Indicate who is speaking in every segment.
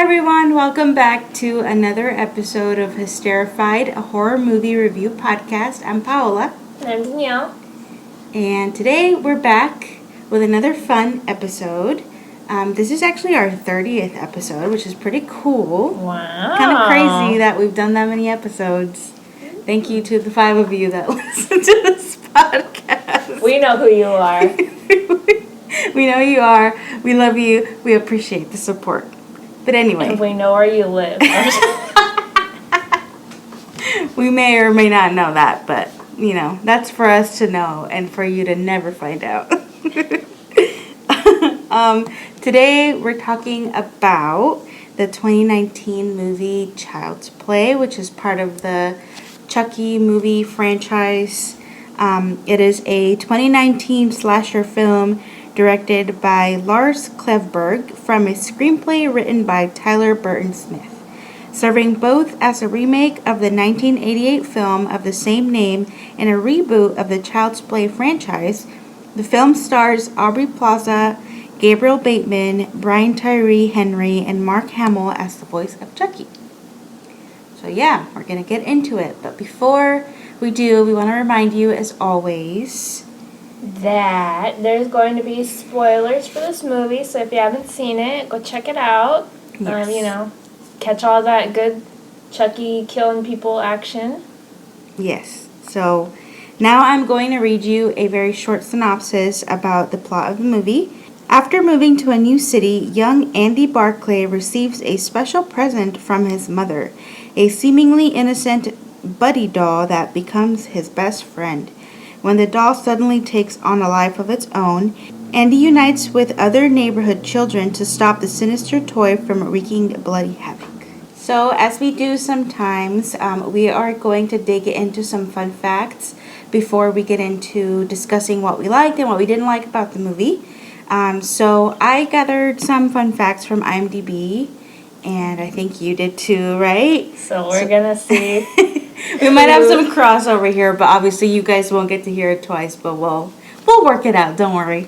Speaker 1: everyone, welcome back to another episode of Hysterrified, a horror movie review podcast. I'm Paola.
Speaker 2: And I'm Danielle.
Speaker 1: And today we're back with another fun episode. This is actually our 30th episode, which is pretty cool.
Speaker 2: Wow.
Speaker 1: Kind of crazy that we've done that many episodes. Thank you to the 5 of you that listen to this podcast.
Speaker 2: We know who you are.
Speaker 1: We know you are. We love you. We appreciate the support. But anyway.
Speaker 2: And we know where you live.
Speaker 1: We may or may not know that, but, you know, that's for us to know and for you to never find out. Today we're talking about the 2019 movie Child's Play, which is part of the Chucky movie franchise. It is a 2019 slasher film directed by Lars Klevberg from a screenplay written by Tyler Burton Smith. Serving both as a remake of the 1988 film of the same name and a reboot of the Child's Play franchise, the film stars Aubrey Plaza, Gabriel Bateman, Brian Tyree Henry, and Mark Hamill as the voice of Chucky. So yeah, we're going to get into it. But before we do, we want to remind you, as always,
Speaker 2: that there's going to be spoilers for this movie, so if you haven't seen it, go check it out.
Speaker 1: Yes.
Speaker 2: Catch all that good Chucky killing people action.
Speaker 1: Yes. So now I'm going to read you a very short synopsis about the plot of the movie. After moving to a new city, young Andy Barclay receives a special present from his mother, a seemingly innocent buddy doll that becomes his best friend. When the doll suddenly takes on a life of its own, Andy unites with other neighborhood children to stop the sinister toy from wreaking bloody havoc. So, as we do sometimes, we are going to dig into some fun facts before we get into discussing what we liked and what we didn't like about the movie. So, I gathered some fun facts from IMDb, and I think you did too, right?
Speaker 2: So we're gonna see.
Speaker 1: We might have some crossover here, but obviously you guys won't get to hear it twice, but we'll work it out, don't worry.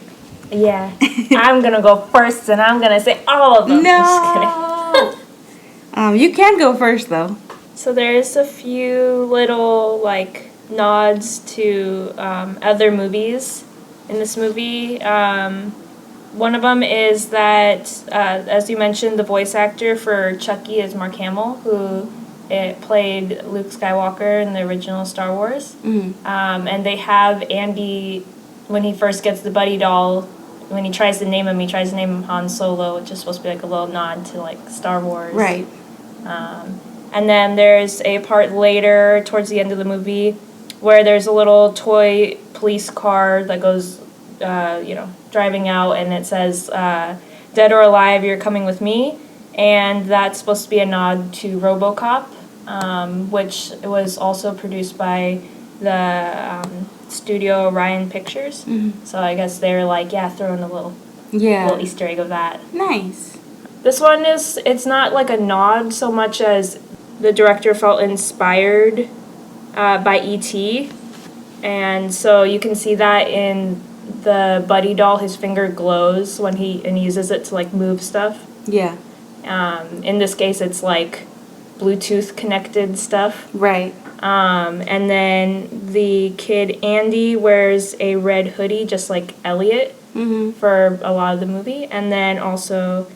Speaker 2: Yeah. I'm gonna go first and I'm gonna say all of them.
Speaker 1: No! You can go first, though.
Speaker 2: So there's a few little, nods to other movies in this movie. One of them is that, as you mentioned, the voice actor for Chucky is Mark Hamill, who played Luke Skywalker in the original Star Wars.
Speaker 1: Mm-hmm.
Speaker 2: And they have Andy, when he first gets the buddy doll, when he tries to name him, he tries to name him Han Solo, which is supposed to be a little nod to Star Wars.
Speaker 1: Right.
Speaker 2: And then there's a part later, towards the end of the movie, where there's a little toy police car that goes, driving out, and it says, "Dead or alive, you're coming with me." And that's supposed to be a nod to RoboCop, which was also produced by the studio Orion Pictures.
Speaker 1: Mm-hmm.
Speaker 2: So I guess they're throwing a little Easter egg of that.
Speaker 1: Nice.
Speaker 2: This one it's not like a nod so much as the director felt inspired by E.T. And so you can see that in the buddy doll. His finger glows when he uses it to move stuff.
Speaker 1: Yeah.
Speaker 2: In this case, it's Bluetooth connected stuff.
Speaker 1: Right.
Speaker 2: And then the kid Andy wears a red hoodie, just like Elliot,
Speaker 1: Mm-hmm.
Speaker 2: for a lot of the movie. And then also,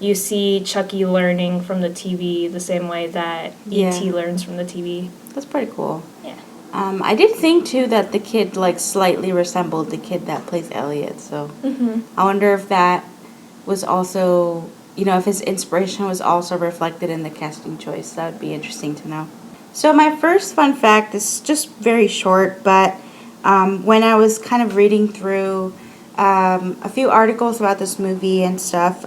Speaker 2: you see Chucky learning from the TV the same way that E.T. learns from the TV.
Speaker 1: That's pretty cool.
Speaker 2: Yeah.
Speaker 1: I did think, too, that the kid, slightly resembled the kid that plays Elliot, so
Speaker 2: Mm-hmm.
Speaker 1: I wonder if that was also, if his inspiration was also reflected in the casting choice. That would be interesting to know. So my first fun fact is just very short, but when I was kind of reading through a few articles about this movie and stuff,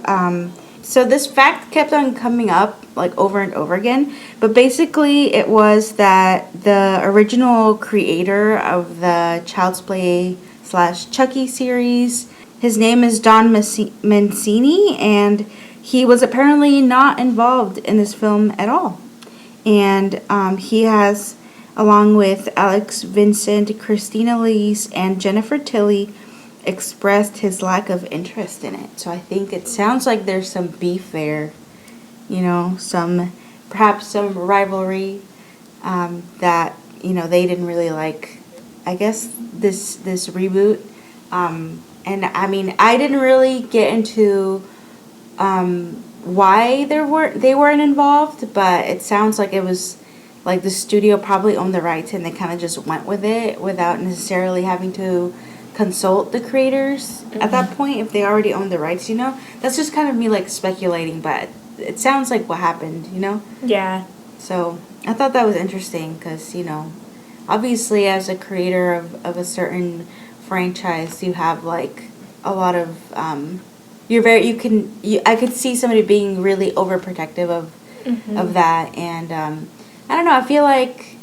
Speaker 1: so this fact kept on coming up over and over again, but basically it was that the original creator of the Child's Play / Chucky series, his name is Don Mancini, and he was apparently not involved in this film at all. And he has, along with Alex Vincent, Christina Lees, and Jennifer Tilly, expressed his lack of interest in it. So I think it sounds like there's some beef there, perhaps some rivalry that, they didn't really like, I guess, this reboot. And I mean, I didn't really get into why they weren't involved, but it sounds like it was like the studio probably owned the rights and they kind of just went with it without necessarily having to consult the creators at that point if they already owned the rights, That's just kind of me like speculating, but it sounds like what happened,
Speaker 2: Yeah.
Speaker 1: So I thought that was interesting because, obviously as a creator of a certain franchise, you have like a lot of, I could see somebody being really overprotective of that. And I don't know, I feel like,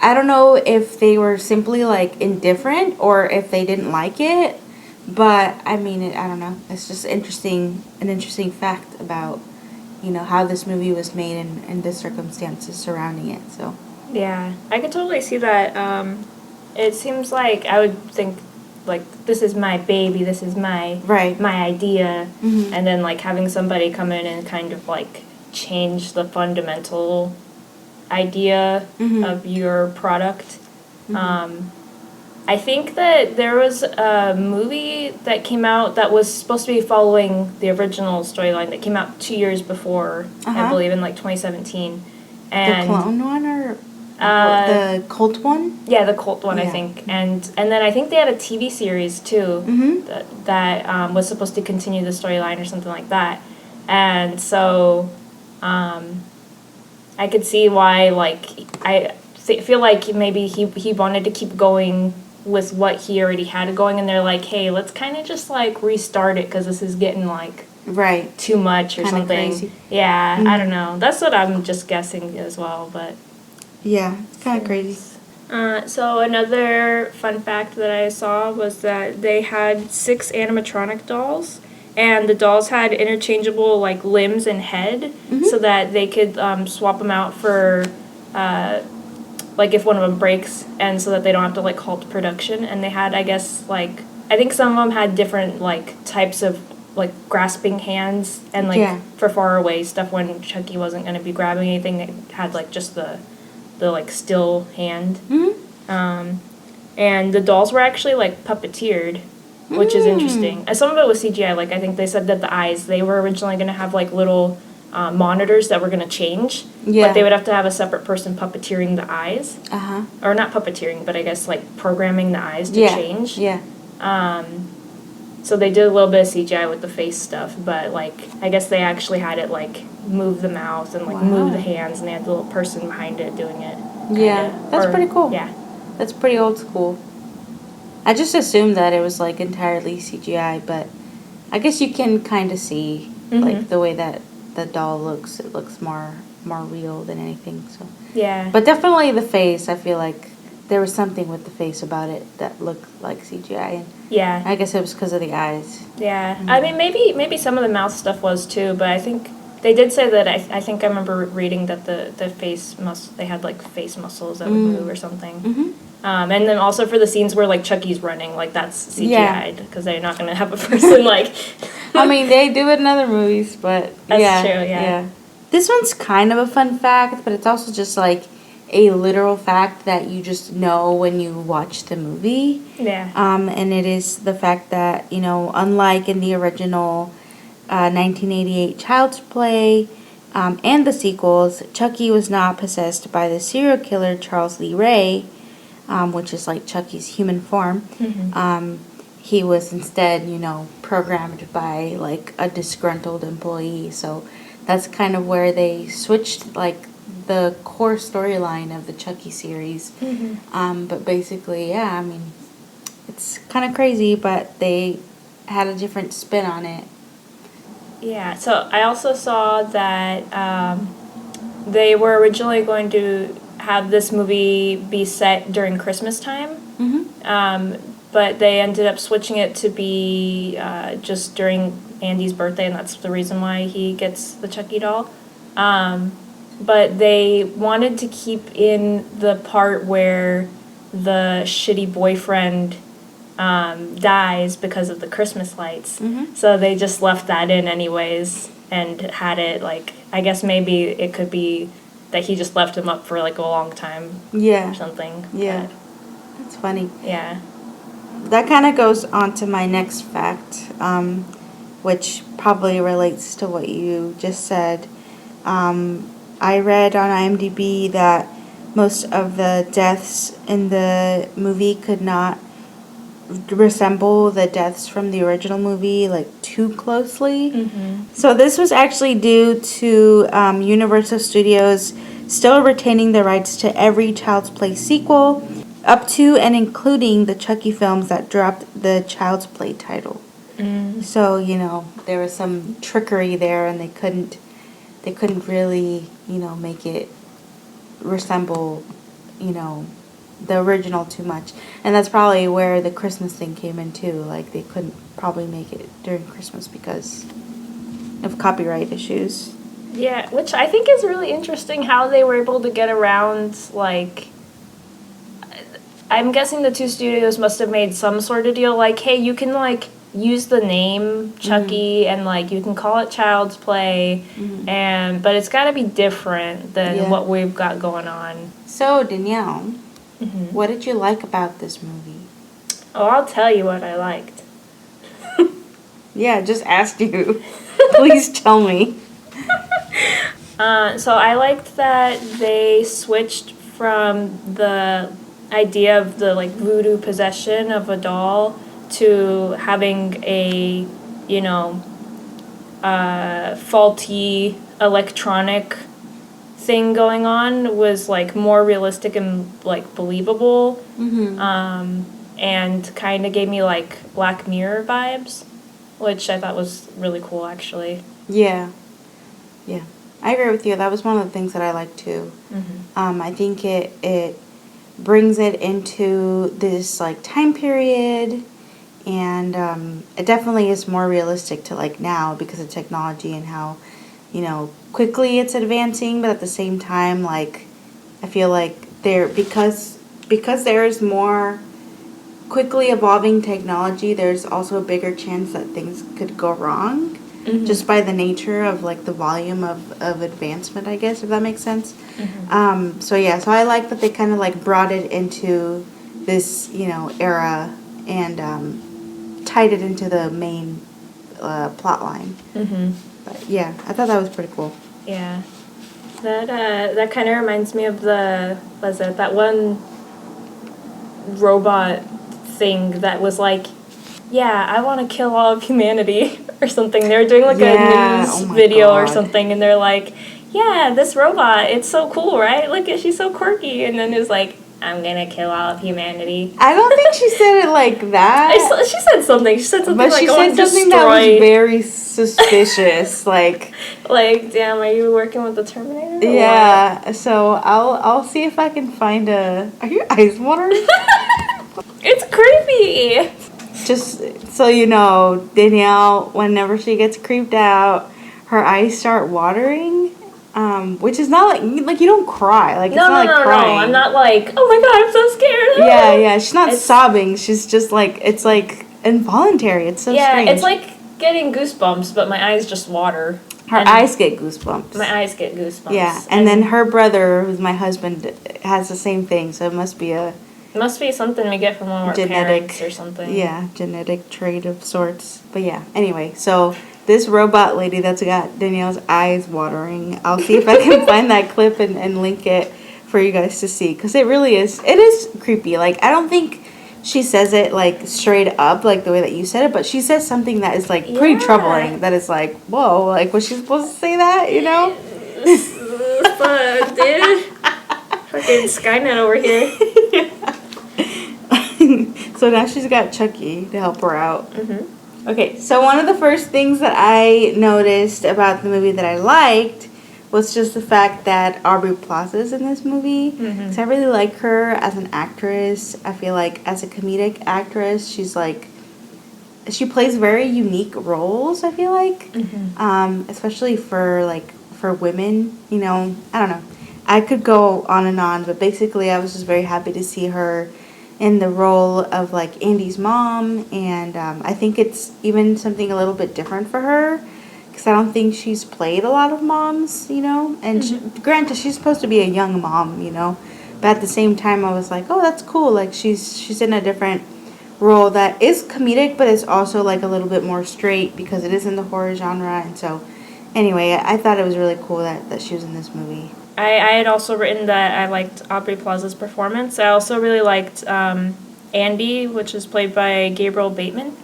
Speaker 1: I don't know if they were simply like indifferent or if they didn't like it, but I mean, I don't know. It's just an interesting fact about, how this movie was made and the circumstances surrounding it. So
Speaker 2: Yeah, I could totally see that. It seems like I would think like this is my baby, this is my idea, and then like having somebody come in and kind of like change the fundamental idea of your product. I think that there was a movie that came out that was supposed to be following the original storyline that came out 2 years before, I believe in like 2017. And
Speaker 1: the clone one or the cult one?
Speaker 2: Yeah, the cult one, I think. And then I think they had a TV series too that was supposed to continue the storyline or something like that. And so I could see why, like, I feel like maybe he wanted to keep going with what he already had going, and they're like, hey, let's kind of just, like, restart it because this is getting, like, too much or kinda something. Crazy. Yeah, I don't know. That's what I'm just guessing as well, but...
Speaker 1: Yeah, it's kind of crazy.
Speaker 2: So another fun fact that I saw was that they had 6 animatronic dolls, and the dolls had interchangeable like limbs and head, so that they could swap them out for like if one of them breaks, and so that they don't have to like halt production. And they had, I guess, like I think some of them had different like types of like grasping hands, and like for far away stuff when Chucky wasn't going to be grabbing anything, they had like just the like still hand. And the dolls were actually like puppeteered, which is interesting. Some of it was CGI. Like I think they said that the eyes, they were originally going to have like little monitors that were going to change, but they would have to have a separate person puppeteering the eyes. Or not puppeteering, but I guess like programming the eyes to change. So they did a little bit of CGI with the face stuff, but like I guess they actually had it like move the mouth and like move the hands, and they had the little person behind it doing it.
Speaker 1: That's pretty cool.
Speaker 2: Yeah.
Speaker 1: That's pretty old school. I just assumed that it was like entirely CGI, but I guess you can kind of see like the way that the doll looks. It looks more real than anything. So
Speaker 2: yeah.
Speaker 1: But definitely the face. I feel like there was something with the face about it that looked like CGI. And I guess it was because of the eyes.
Speaker 2: Yeah. I mean, maybe some of the mouth stuff was too, but I think they did say that. I think I remember reading that the face they had like face muscles that would move or something. And then also for the scenes where like Chucky's running, like that's CGI'd because they're not going to have a person like.
Speaker 1: I mean, they do it in other movies, but
Speaker 2: that's true. Yeah.
Speaker 1: This one's kind of a fun fact, but it's also just like a literal fact that you just know when you watch the movie.
Speaker 2: Yeah.
Speaker 1: And it is the fact that, unlike in the original 1988 Child's Play and the sequels, Chucky was not possessed by the serial killer Charles Lee Ray, which is like Chucky's human form. He was instead, programmed by like a disgruntled employee. So that's kind of where they switched like the core storyline of the Chucky series. But basically, I mean, it's kind of crazy, but they had a different spin on it.
Speaker 2: Yeah, so I also saw that they were originally going to have this movie be set during Christmas time, but they ended up switching it to be just during Andy's birthday, and that's the reason why he gets the Chucky doll. But they wanted to keep in the part where the shitty boyfriend dies because of the Christmas lights.
Speaker 1: Mm-hmm.
Speaker 2: So they just left that in anyways and had it, like, I guess maybe it could be that he just left him up for, like, a long time
Speaker 1: Yeah.
Speaker 2: or something.
Speaker 1: Yeah.
Speaker 2: But,
Speaker 1: That's funny.
Speaker 2: yeah.
Speaker 1: That kind of goes on to my next fact, which probably relates to what you just said. I read on IMDb that most of the deaths in the movie could not resemble the deaths from the original movie, like, too closely.
Speaker 2: Mm-hmm.
Speaker 1: So this was actually due to Universal Studios still retaining the rights to every Child's Play sequel, up to and including the Chucky films that dropped the Child's Play title.
Speaker 2: Mm.
Speaker 1: So, you know, there was some trickery there, and they couldn't really, you know, make it resemble, you know, the original too much. And that's probably where the Christmas thing came in too. Like, they couldn't probably make it during Christmas because of copyright issues.
Speaker 2: Yeah, which I think is really interesting how they were able to get around, like, I'm guessing the two studios must have made some sort of deal, like, hey, you can, like, use the name Chucky and, like, you can call it Child's Play, but it's got to be different than what we've got going on.
Speaker 1: So, Danielle, what did you like about this movie?
Speaker 2: Oh, I'll tell you what I liked.
Speaker 1: Yeah, just asked you. Please tell me.
Speaker 2: So I liked that they switched from the idea of the, like, voodoo possession of a doll to having a, you know, faulty electronic thing going on was, like, more realistic and, like, believable. And kind of gave me, like, Black Mirror vibes, which I thought was really cool, actually.
Speaker 1: Yeah. Yeah. I agree with you. That was one of the things that I liked too. I think it brings it into this, like, time period, and it definitely is more realistic to, like, now because of technology and how, you know, quickly it's advancing, but at the same time, like, I feel like because there is more quickly evolving technology, there's also a bigger chance that things could go wrong. Just by the nature of, like, the volume of advancement, I guess, if that makes sense. So I like that they kind of, like, brought it into this, you know, era and tied it into the main plot line. But yeah, I thought that was pretty cool.
Speaker 2: Yeah. That kind of reminds me of that one robot thing that was like, yeah, I want to kill all of humanity or something. They were doing, like, a news video or something, and they're like, yeah, this robot, it's so cool, right? Look at, she's so quirky. And then it was like, I'm gonna kill all of humanity.
Speaker 1: I don't think she said it like that.
Speaker 2: She said something. She said something
Speaker 1: but
Speaker 2: like,
Speaker 1: she said something that was very suspicious. like,
Speaker 2: damn, are you working with the Terminator?
Speaker 1: Yeah. What? So I'll see if I can find a. Are your eyes watering?
Speaker 2: It's creepy.
Speaker 1: Just so you know, Danielle, whenever she gets creeped out, her eyes start watering. Which is not like you don't cry. Like, it's not like crying.
Speaker 2: No. I'm not like, oh my god, I'm so scared.
Speaker 1: Yeah. She's not sobbing. She's just like, it's like involuntary. It's so strange.
Speaker 2: Yeah, it's like getting goosebumps, but my eyes just water.
Speaker 1: Her eyes get goosebumps.
Speaker 2: My eyes get goosebumps.
Speaker 1: Yeah, and then her brother, who's my husband, has the same thing. So it must be
Speaker 2: something we get from one of our parents or something.
Speaker 1: Yeah, genetic trait of sorts. But yeah, anyway, so this robot lady that's got Danielle's eyes watering, I'll see if I can find that clip and link it for you guys to see. Because it is creepy. Like, I don't think she says it, like, straight up, like the way that you said it, but she says something that is, like, pretty troubling. That is like, whoa, like, was she supposed to say that, you know?
Speaker 2: Fuck, dude. Fucking Skynet over here.
Speaker 1: So now she's got Chucky to help her out. Okay, so one of the first things that I noticed about the movie that I liked was just the fact that Aubrey Plaza's in this movie. Because I really like her as an actress. I feel like as a comedic actress, she's like, she plays very unique roles, I feel like. Especially for women, you know, I don't know. I could go on and on, but basically I was just very happy to see her in the role of like Andy's mom, and I think it's even something a little bit different for her because I don't think she's played a lot of moms, you know. And granted, she's supposed to be a young mom, you know, but at the same time, I was like, oh, that's cool. Like she's in a different role that is comedic, but it's also like a little bit more straight because it is in the horror genre, and so. Anyway, I thought it was really cool that she was in this movie.
Speaker 2: I had also written that I liked Aubrey Plaza's performance. I also really liked Andy, which is played by Gabriel Bateman.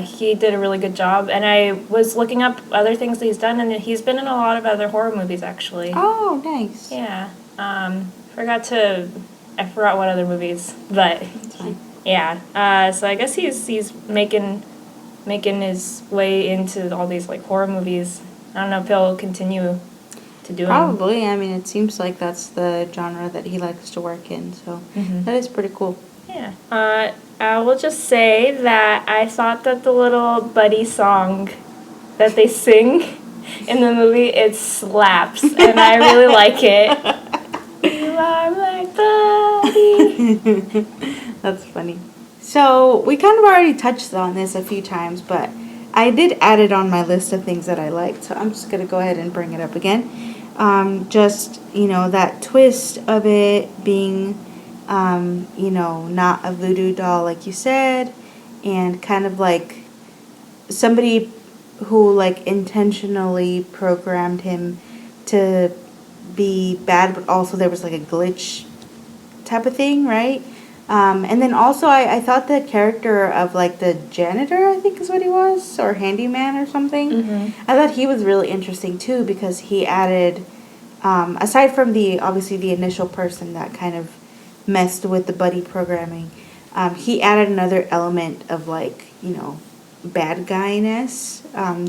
Speaker 2: He did a really good job, and I was looking up other things that he's done, and he's been in a lot of other horror movies, actually.
Speaker 1: Oh, nice.
Speaker 2: Yeah. I forgot what other movies, but yeah. So I guess he's making his way into all these like horror movies. I don't know if he'll continue to do them.
Speaker 1: Probably. I mean, it seems like that's the genre that he likes to work in, so that is pretty cool.
Speaker 2: Yeah. I will just say that I thought that the little buddy song that they sing in the movie, it slaps, and I really like it. You are my buddy.
Speaker 1: That's funny. So, we kind of already touched on this a few times, but I did add it on my list of things that I liked, so I'm just going to go ahead and bring it up again. Just, you know, that twist of it being, you know, not a voodoo doll like you said, and kind of like somebody who like intentionally programmed him to be bad, but also there was like a glitch type of thing, right? And then also I thought the character of like the janitor, I think is what he was, or handyman or something. I thought he was really interesting too because he added, aside from obviously the initial person that kind of messed with the buddy programming, he added another element of like, you know, bad guyness,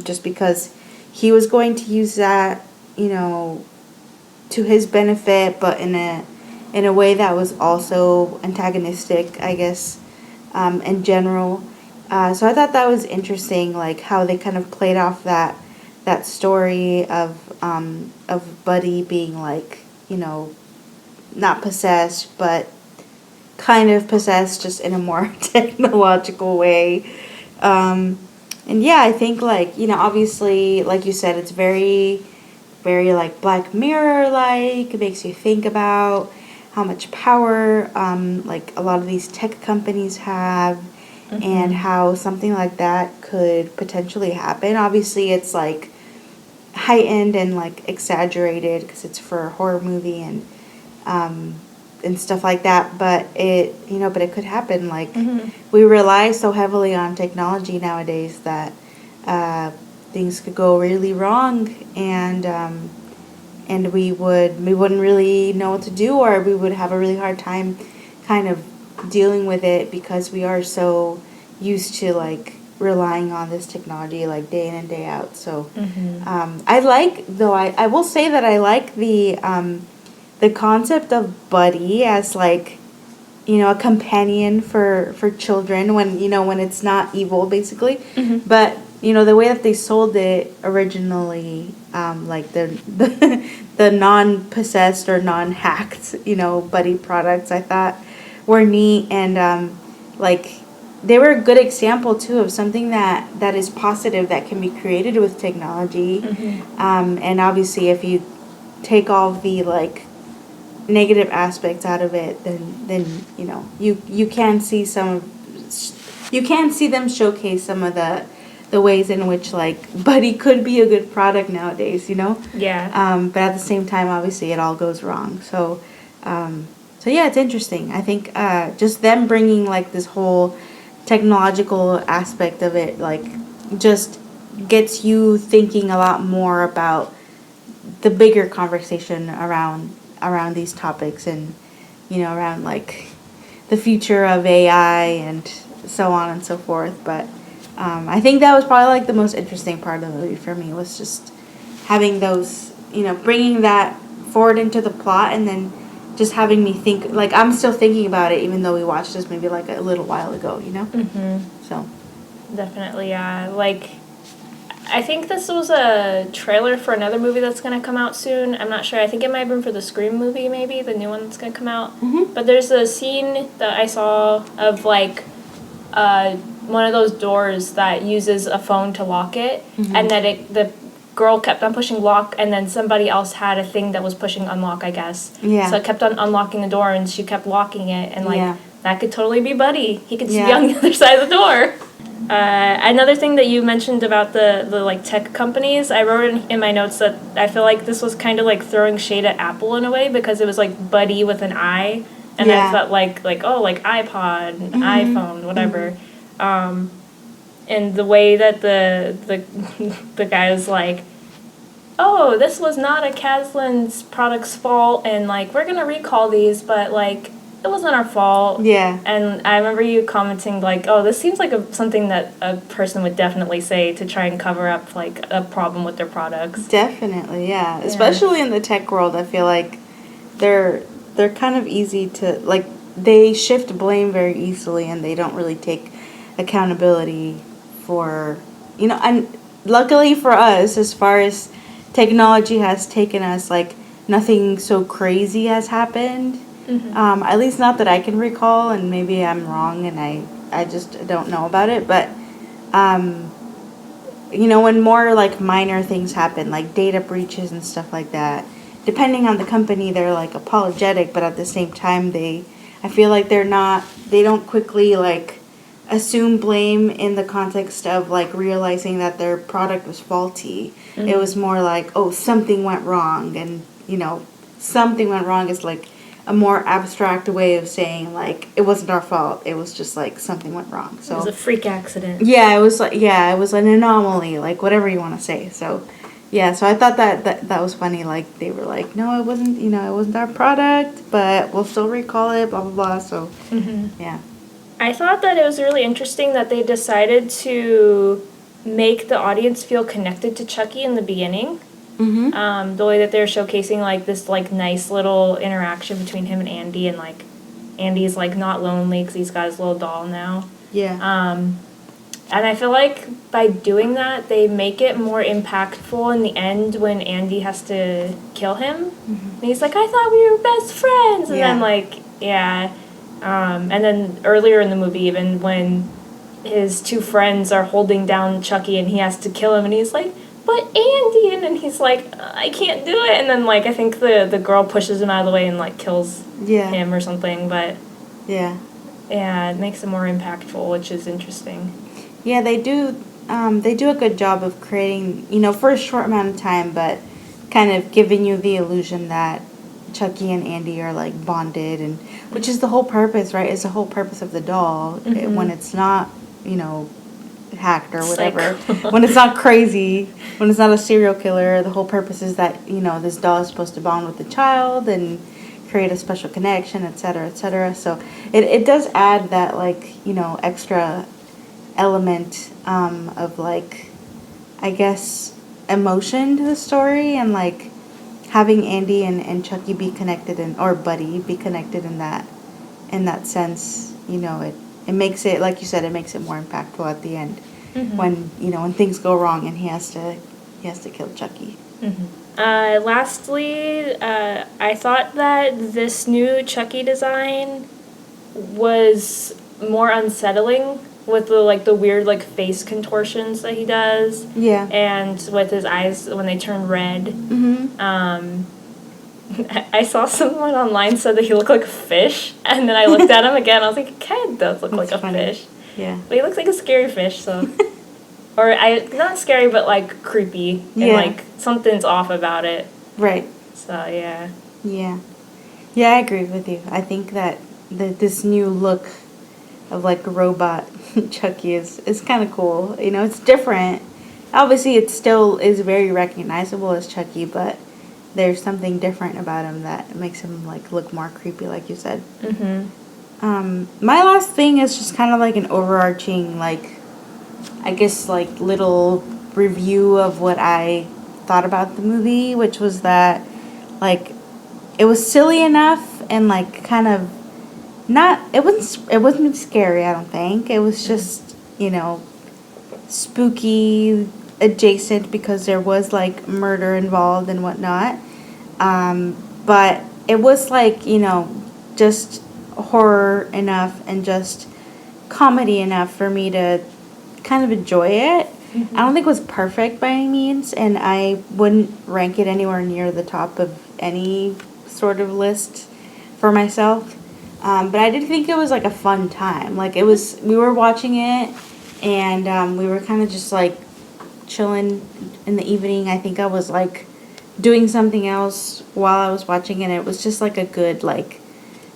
Speaker 1: just because he was going to use that, you know, to his benefit, but in a way that was also antagonistic, I guess, in general. So I thought that was interesting, like how they kind of played off that story of Buddy being like, you know, not possessed, but kind of possessed, just in a more technological way. And yeah, I think like, you know, obviously, like you said, it's very, very like Black Mirror like. It makes you think about how much power like a lot of these tech companies have, and how something like that could potentially happen. Obviously, it's like heightened and like exaggerated because it's for a horror movie and stuff like that. But it could happen. Like we rely so heavily on technology nowadays that things could go really wrong, and we wouldn't really know what to do, or we would have a really hard time kind of dealing with it because we are so used to like relying on this technology like day in and day out. So I will say that I like the concept of Buddy as like, you know, a companion for children when it's not evil basically. But you know, the way that they sold it originally, like the non-possessed or non-hacked, you know, Buddy products, I thought were neat, and like they were a good example too of something that is positive that can be created with technology. And obviously, if you take all the like negative aspects out of it, then you know you can see them showcase some of the ways in which like Buddy could be a good product nowadays, you know. But at the same time, obviously, it all goes wrong. So yeah, it's interesting. I think just them bringing like this whole technological aspect of it, like, just gets you thinking a lot more about the bigger conversation around these topics, and you know, around like the future of AI and so on and so forth. But I think that was probably like the most interesting part of the movie for me, was just having those, you know, bringing that forward into the plot, and then just having me think, like, I'm still thinking about it even though we watched this maybe like a little while ago, you know. So
Speaker 2: definitely, like I think this was a trailer for another movie that's going to come out soon. I'm not sure. I think it might have been for the Scream movie, maybe, the new one that's going to come out.
Speaker 1: Mm-hmm.
Speaker 2: But there's a scene that I saw of, like, one of those doors that uses a phone to lock it, and that the girl kept on pushing lock, and then somebody else had a thing that was pushing unlock, I guess.
Speaker 1: Yeah.
Speaker 2: So it kept on unlocking the door, and she kept locking it, and, like,
Speaker 1: Yeah.
Speaker 2: that could totally be Buddy. He could just be on the other side of the door. Another thing that you mentioned about the like tech companies, I wrote in my notes that I feel like this was kind of like throwing shade at Apple in a way, because it was like Buddy with an I, and I felt like oh, like iPod, iPhone, whatever. And the way that the guy was like, oh, this was not a Kaslan's product's fault, and like we're gonna recall these, but like it wasn't our fault.
Speaker 1: Yeah.
Speaker 2: And I remember you commenting like, oh, this seems like something that a person would definitely say to try and cover up like a problem with their products.
Speaker 1: Definitely, yeah. Especially in the tech world, I feel like they're kind of easy to, like, they shift blame very easily, and they don't really take accountability for, you know, and luckily for us, as far as technology has taken us, like, nothing so crazy has happened. At least not that I can recall, and maybe I'm wrong and I just don't know about it, but you know, when more like minor things happen, like data breaches and stuff like that, depending on the company, they're like apologetic, but at the same time I feel like they don't quickly like assume blame in the context of like realizing that their product was faulty. It was more like, oh, something went wrong, and you know, something went wrong is like a more abstract way of saying like it wasn't our fault. It was just like something went wrong. So
Speaker 2: it was a freak accident.
Speaker 1: Yeah, it was an anomaly, like whatever you want to say. So yeah, so I thought that was funny. Like they were like, no, it wasn't. You know, it wasn't our product, but we'll still recall it. Blah blah blah. So yeah.
Speaker 2: I thought that it was really interesting that they decided to make the audience feel connected to Chucky in the beginning. The way that they're showcasing like this like nice little interaction between him and Andy, and like Andy's like not lonely because he's got his little doll now.
Speaker 1: Yeah.
Speaker 2: And I feel like by doing that, they make it more impactful in the end when Andy has to kill him. And he's like, I thought we were best friends. And then like, yeah. And then earlier in the movie, even when his two friends are holding down Chucky and he has to kill him, and he's like, but Andy, and then he's like, I can't do it, and then like I think the girl pushes him out of the way and like kills him or something, but yeah, it makes it more impactful, which is interesting.
Speaker 1: Yeah, they do a good job of creating, you know, for a short amount of time, but kind of giving you the illusion that Chucky and Andy are like bonded, and which is the whole purpose, right? It's the whole purpose of the doll when it's not, you know, hacked or whatever. When it's not crazy, when it's not a serial killer, the whole purpose is that, you know, this doll is supposed to bond with the child and create a special connection, etc., etc. So it does add that, like, you know, extra element of like, I guess, emotion to the story, and like having Andy and Chucky be connected or Buddy be connected in that sense, you know, it makes it, like you said, it makes it more impactful at the end when, you know, when things go wrong and he has to kill Chucky.
Speaker 2: Lastly, I thought that this new Chucky design was more unsettling with the weird like face contortions that he does. Yeah. And with his eyes when they turn red. I saw someone online said that he looked like a fish, and then I looked at him again. I was like, he kind of does look like a fish. Yeah. But he looks like a scary fish, so. Or not scary, but like creepy. And like something's off about it. Right. So yeah.
Speaker 1: Yeah. Yeah, I agree with you. I think that this new look of like robot Chucky is kind of cool. You know, it's different. Obviously, it still is very recognizable as Chucky, but there's something different about him that makes him like look more creepy, like you said. My last thing is just kind of like an overarching, like, I guess, like little review of what I thought about the movie, which was that, like, it was silly enough and like kind of it wasn't scary, I don't think. It was just, you know, spooky, adjacent because there was like murder involved and whatnot. But it was like, just horror enough and just comedy enough for me to kind of enjoy it. I don't think it was perfect by any means, and I wouldn't rank it anywhere near the top of any sort of list for myself. But I did think it was like a fun time. Like we were watching it, and we were kind of just like chilling in the evening. I think I was like doing something else while I was watching it. It was just like a good like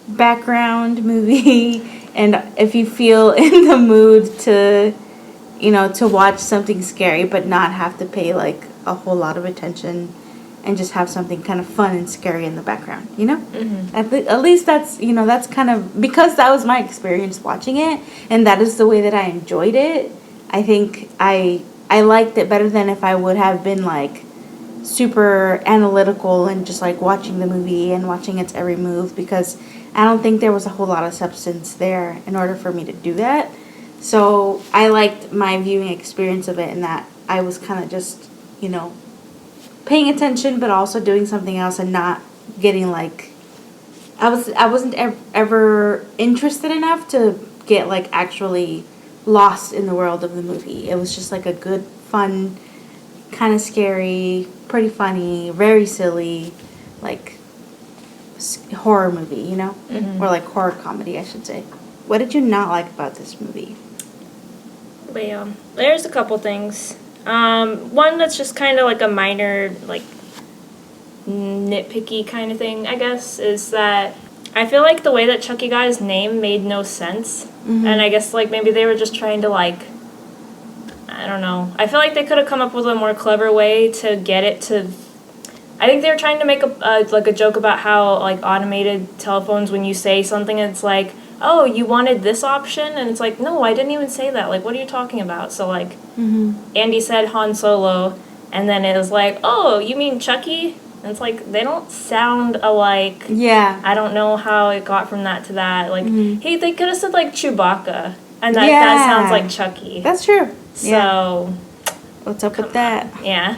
Speaker 1: background movie. And if you feel in the mood to watch something scary but not have to pay like a whole lot of attention and just have something kind of fun and scary in the background, At least that's kind of, because that was my experience watching it, and that is the way that I enjoyed it. I think I liked it better than if I would have been like super analytical and just like watching the movie and watching its every move, because I don't think there was a whole lot of substance there in order for me to do that. So I liked my viewing experience of it in that I was kind of just, paying attention but also doing something else and not getting like, I wasn't ever interested enough to get like actually lost in the world of the movie. It was just like a good, fun, kind of scary, pretty funny, very silly, like horror movie, or like horror comedy, I should say. What did you not like about this movie?
Speaker 2: Well, there's a couple things. One that's just kind of like a minor, like, nitpicky kind of thing, I guess, is that I feel like the way that Chucky got his name made no sense. Mm-hmm. And I guess, like, maybe they were just trying to, like, I don't know. I feel like they could have come up with a more clever way to get it to... I think they were trying to make a joke about how, like, automated telephones, when you say something, it's like, oh, you wanted this option? And it's like, no, I didn't even say that. Like, what are you talking about? So, like, Andy said Han Solo, and then it was like, oh, you mean Chucky? And it's like, they don't sound alike.
Speaker 1: Yeah.
Speaker 2: I don't know how it got from that to that. Like, hey, they could have said, like, Chewbacca, and that sounds like Chucky.
Speaker 1: That's true.
Speaker 2: So...
Speaker 1: What's up with that?
Speaker 2: Yeah.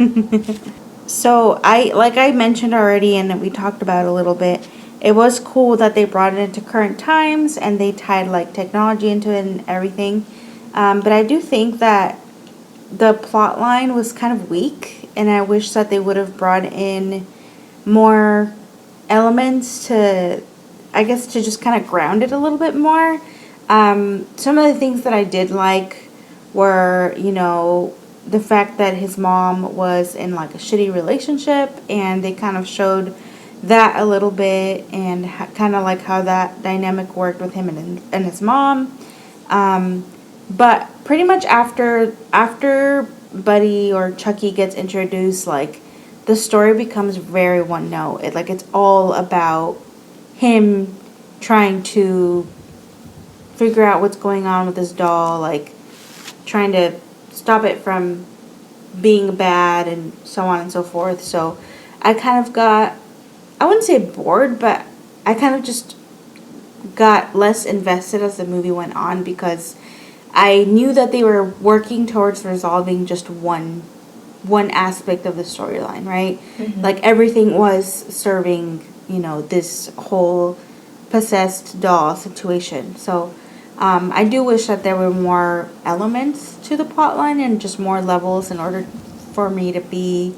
Speaker 1: So, I mentioned already, and we talked about it a little bit, it was cool that they brought it into current times and they tied like technology into it and everything. But I do think that the plot line was kind of weak, and I wish that they would have brought in more elements to just kind of ground it a little bit more. Some of the things that I did like were, the fact that his mom was in like a shitty relationship, and they kind of showed that a little bit, and kind of like how that dynamic worked with him and his mom. But pretty much after Buddy or Chucky gets introduced, like, the story becomes very one note. It's all about him trying to figure out what's going on with his doll, like trying to stop it from being bad and so on and so forth. So I kind of got, I wouldn't say bored, but I kind of just got less invested as the movie went on, because I knew that they were working towards resolving just one aspect of the storyline, right? Mm-hmm. Like, everything was serving, this whole possessed doll situation. So I do wish that there were more elements to the plotline and just more levels in order for me to be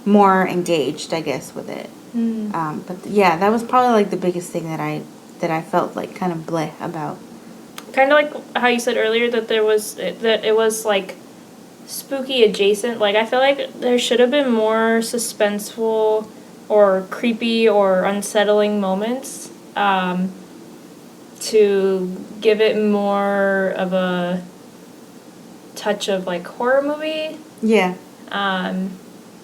Speaker 1: more engaged, I guess, with it. But yeah, that was probably like the biggest thing that I felt like kind of bleh about.
Speaker 2: Kind of like how you said earlier that it was like spooky adjacent. Like, I feel like there should have been more suspenseful or creepy or unsettling moments to give it more of a touch of like horror movie.
Speaker 1: Yeah.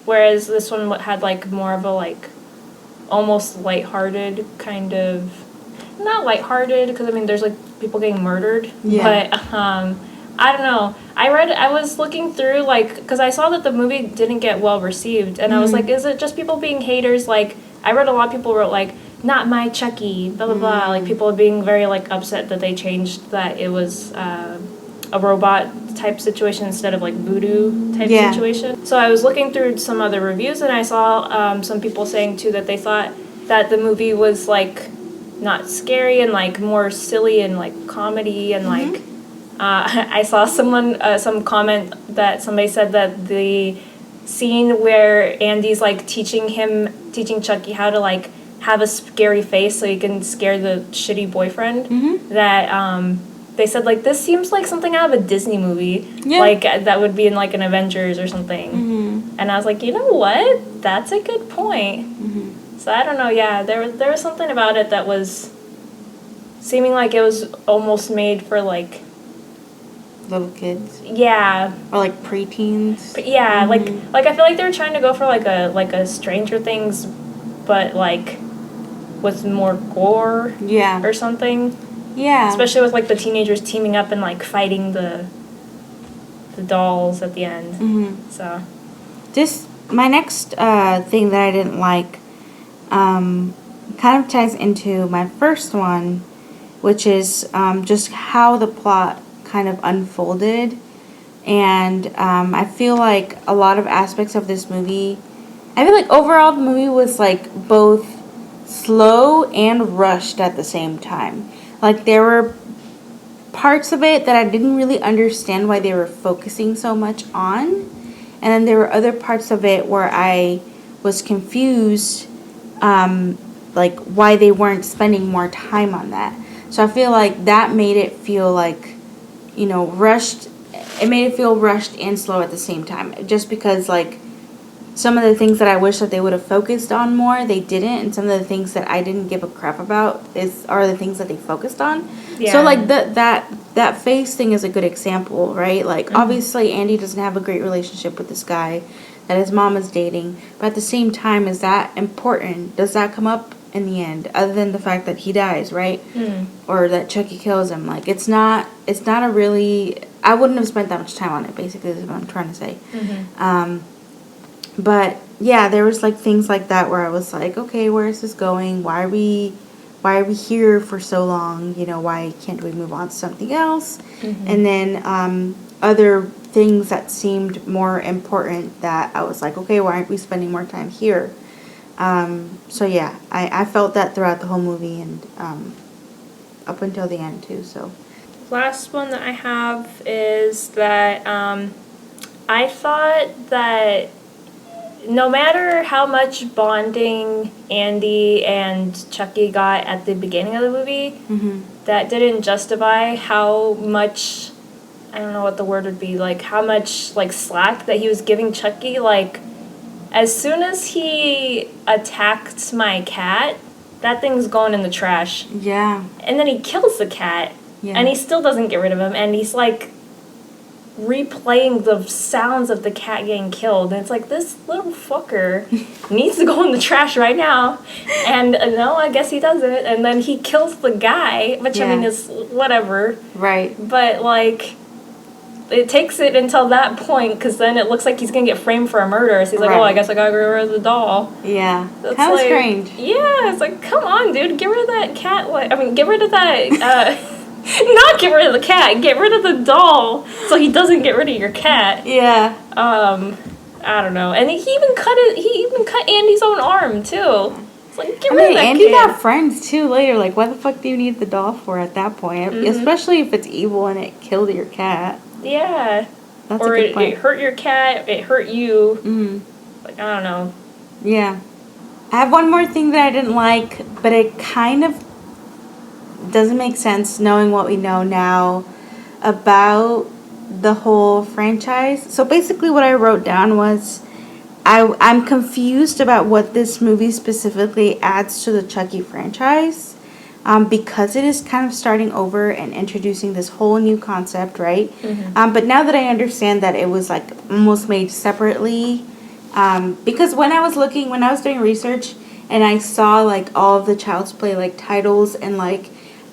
Speaker 2: Whereas this one had like more of a like almost lighthearted kind of, not lighthearted because I mean there's like people getting murdered. Yeah. But I don't know. I was looking through like, because I saw that the movie didn't get well received, and I was like, is it just people being haters? Like, I read a lot of people wrote like, not my Chucky, blah blah blah. Like, people being very like upset that they changed that it was a robot type situation instead of like voodoo type
Speaker 1: Yeah.
Speaker 2: situation. So I was looking through some other reviews and I saw some people saying too that they thought that the movie was like not scary and like more silly and like comedy and like I saw some comment that somebody said that the scene where Andy's like teaching Chucky how to like have a scary face so he can scare the shitty boyfriend, that they said like this seems like something out of a Disney movie, like that would be in like an Avengers or something. And I was like, you know what, that's a good point. So I don't know, yeah, there was something about it that was seeming like it was almost made for like
Speaker 1: Little kids.
Speaker 2: Yeah.
Speaker 1: Or like preteens.
Speaker 2: But yeah, like I feel like they were trying to go for like a Stranger Things, but like with more gore.
Speaker 1: Yeah.
Speaker 2: Or something.
Speaker 1: Yeah.
Speaker 2: Especially with like the teenagers teaming up and like fighting the dolls at the end. So.
Speaker 1: This my next thing that I didn't like kind of ties into my first one, which is just how the plot kind of unfolded. And I feel like a lot of aspects of this movie, I feel like overall the movie was like both slow and rushed at the same time. Like there were parts of it that I didn't really understand why they were focusing so much on, and then there were other parts of it where I was confused, like why they weren't spending more time on that. So I feel like that made it feel like, you know, rushed. It made it feel rushed and slow at the same time. Just because, like, some of the things that I wish that they would have focused on more, they didn't. And some of the things that I didn't give a crap about are the things that they focused on. Yeah. So, like, that face thing is a good example, right? Like, obviously, Andy doesn't have a great relationship with this guy that his mom is dating. But at the same time, is that important? Does that come up in the end, other than the fact that he dies, right? Or that Chucky kills him? Like, it's not a really, I wouldn't have spent that much time on it, basically, is what I'm trying to say. But yeah, there was like things like that where I was like, okay, where is this going? Why are we here for so long? You know, why can't we move on to something else? And then other things that seemed more important that I was like, okay, why aren't we spending more time here? So yeah, I felt that throughout the whole movie and up until the end too. So
Speaker 2: last one that I have is that I thought that no matter how much bonding Andy and Chucky got at the beginning of the movie, that didn't justify how much, I don't know what the word would be, like how much like slack that he was giving Chucky. Like, as soon as he attacked my cat, that thing's going in the trash.
Speaker 1: Yeah.
Speaker 2: And then he kills the cat, and he still doesn't get rid of him, and he's like replaying the sounds of the cat getting killed, and it's like, this little fucker needs to go in the trash right now. And no, I guess he doesn't. And then he kills the guy, which I mean is whatever.
Speaker 1: Right.
Speaker 2: But like, it takes it until that point, because then it looks like he's gonna get framed for a murder. So he's like, oh, I guess I gotta get rid of the doll.
Speaker 1: Yeah.
Speaker 2: That's
Speaker 1: kind of
Speaker 2: like,
Speaker 1: strange.
Speaker 2: Yeah, it's like, come on, dude, get rid of that cat. Like, I mean, get rid of that. Not get rid of the cat, get rid of the doll, so he doesn't get rid of your cat.
Speaker 1: Yeah.
Speaker 2: I don't know. And he even cut Andy's own arm too. It's like, get rid of that
Speaker 1: Andy
Speaker 2: kid.
Speaker 1: got friends too later. Like, what the fuck do you need the doll for at that point? Especially if it's evil and it killed your cat.
Speaker 2: Yeah.
Speaker 1: That's
Speaker 2: or
Speaker 1: a good point.
Speaker 2: It hurt your cat, it hurt you. Like, I don't know.
Speaker 1: Yeah. I have one more thing that I didn't like, but it kind of doesn't make sense knowing what we know now about the whole franchise. So basically what I wrote down was I'm confused about what this movie specifically adds to the Chucky franchise, because it is kind of starting over and introducing this whole new concept, right? But now that I understand that it was like almost made separately, because when I was doing research and I saw like all of the Child's Play like titles and like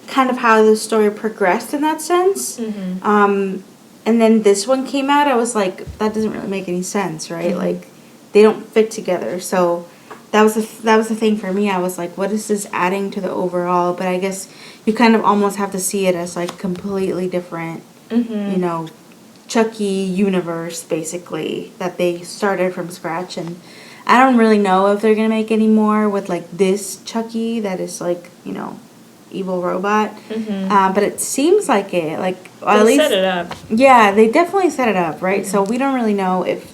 Speaker 1: kind of how the story progressed in that sense, and then this one came out, I was like, that doesn't really make any sense, right? Like, they don't fit together. So that was the thing for me. I was like, what is this adding to the overall? But I guess you kind of almost have to see it as like completely different you know, Chucky universe, basically, that they started from scratch. And I don't really know if they're going to make any more with, like, this Chucky that is, like, you know, evil robot. But it seems like it. Like,
Speaker 2: They
Speaker 1: at least
Speaker 2: set it up.
Speaker 1: Yeah, they definitely set it up, right? So we don't really know if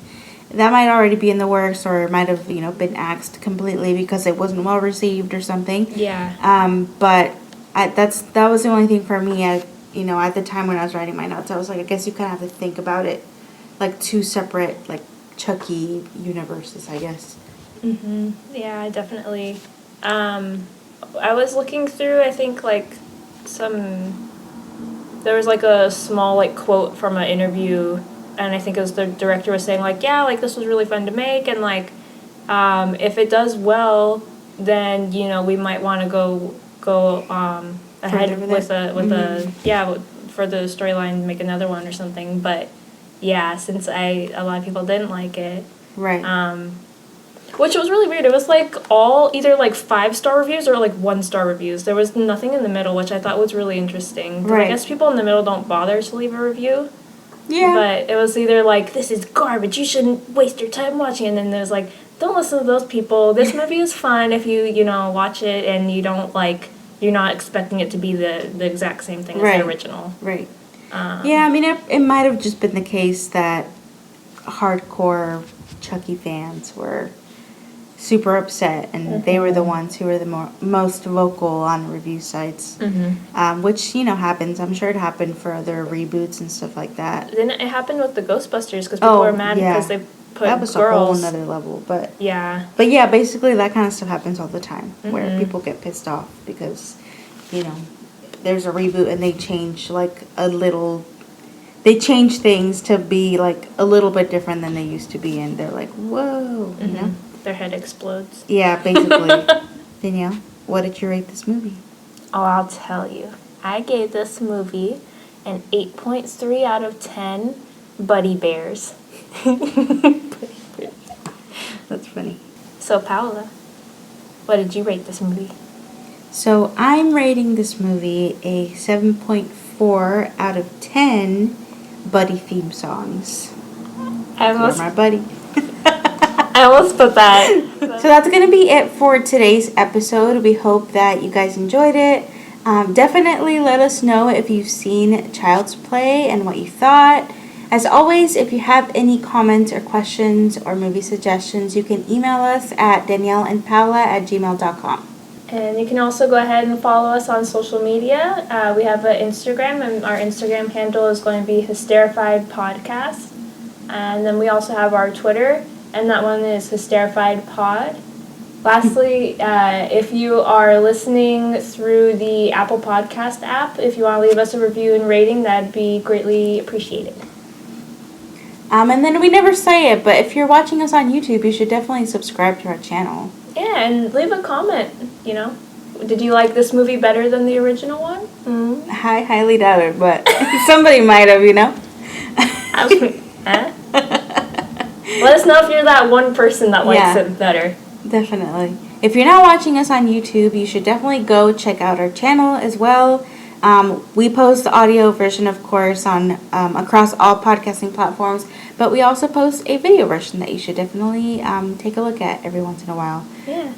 Speaker 1: that might already be in the works, or it might have, you know, been axed completely because it wasn't well received or something.
Speaker 2: Yeah.
Speaker 1: But that was the only thing for me. You know, at the time when I was writing my notes, I was like, I guess you kind of have to think about it like two separate, like, Chucky universes, I guess.
Speaker 2: Yeah, definitely. I was looking through, I think, like, there was, like, a small, like, quote from an interview, and I think it was the director was saying, like, yeah, like, this was really fun to make, and, like, if it does well, then, you know, we might want to go ahead with for the storyline, make another one or something, but, yeah, since a lot of people didn't like it.
Speaker 1: Right.
Speaker 2: Which was really weird. It was, like, all either, like, 5-star reviews or, like, 1-star reviews. There was nothing in the middle, which I thought was really interesting. Right. I guess people in the middle don't bother to leave a review.
Speaker 1: Yeah.
Speaker 2: But it was either, like, this is garbage, you shouldn't waste your time watching it. And then there's, like, don't listen to those people. This movie is fun if you know, watch it and you don't, like, you're not expecting it to be the exact same thing as the original.
Speaker 1: Right. Yeah, I mean, it might have just been the case that hardcore Chucky fans were super upset, and they were the ones who were the most vocal on review sites, which, you know, happens. I'm sure it happened for other reboots and stuff like that.
Speaker 2: Then it happened with the Ghostbusters because people were mad because they put
Speaker 1: that was
Speaker 2: girls.
Speaker 1: A whole nother level, but
Speaker 2: yeah,
Speaker 1: basically that kind of stuff happens all the time, where people get pissed off because, you know, there's a reboot and they change like they change things to be like a little bit different than they used to be, and they're like, whoa, you know.
Speaker 2: Their head explodes.
Speaker 1: Yeah, basically. Danielle, what did you rate this movie?
Speaker 2: Oh, I'll tell you. I gave this movie an 8.3 out of 10 Buddy Bears.
Speaker 1: That's funny.
Speaker 2: So, Paola, what did you rate this movie?
Speaker 1: So, I'm rating this movie a 7.4 out of 10 Buddy theme songs. You're my buddy.
Speaker 2: I almost put that.
Speaker 1: So that's going to be it for today's episode. We hope that you guys enjoyed it. Definitely let us know if you've seen Child's Play and what you thought. As always, if you have any comments or questions or movie suggestions, you can email us at danielleandpaola@gmail.com.
Speaker 2: And you can also go ahead and follow us on social media. We have an Instagram, and our Instagram handle is going to be hysterrifiedpodcast. And then we also have our Twitter, and that one is hysterrifiedpod. Lastly, if you are listening through the Apple Podcast app, if you want to leave us a review and rating, that'd be greatly appreciated.
Speaker 1: And then we never say it, but if you're watching us on YouTube, you should definitely subscribe to our channel.
Speaker 2: Yeah, and leave a comment, you know. Did you like this movie better than the original one?
Speaker 1: I highly doubt it, but somebody might have, you know.
Speaker 2: Let us know if you're that one person that likes it better.
Speaker 1: Definitely. If you're not watching us on YouTube, you should definitely go check out our channel as well. We post the audio version, of course, on across all podcasting platforms, but we also post a video version that you should definitely take a look at every once in a while.
Speaker 2: Yeah.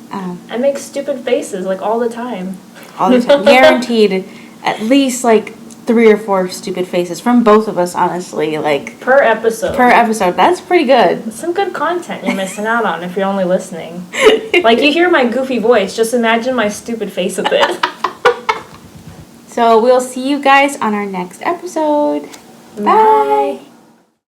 Speaker 2: I make stupid faces, like, all the time.
Speaker 1: All the time. Guaranteed at least, like, 3 or 4 stupid faces from both of us, honestly. Like,
Speaker 2: per episode.
Speaker 1: That's pretty good.
Speaker 2: It's some good content you're missing out on if you're only listening. Like, you hear my goofy voice, just imagine my stupid face with it.
Speaker 1: So we'll see you guys on our next episode. Bye.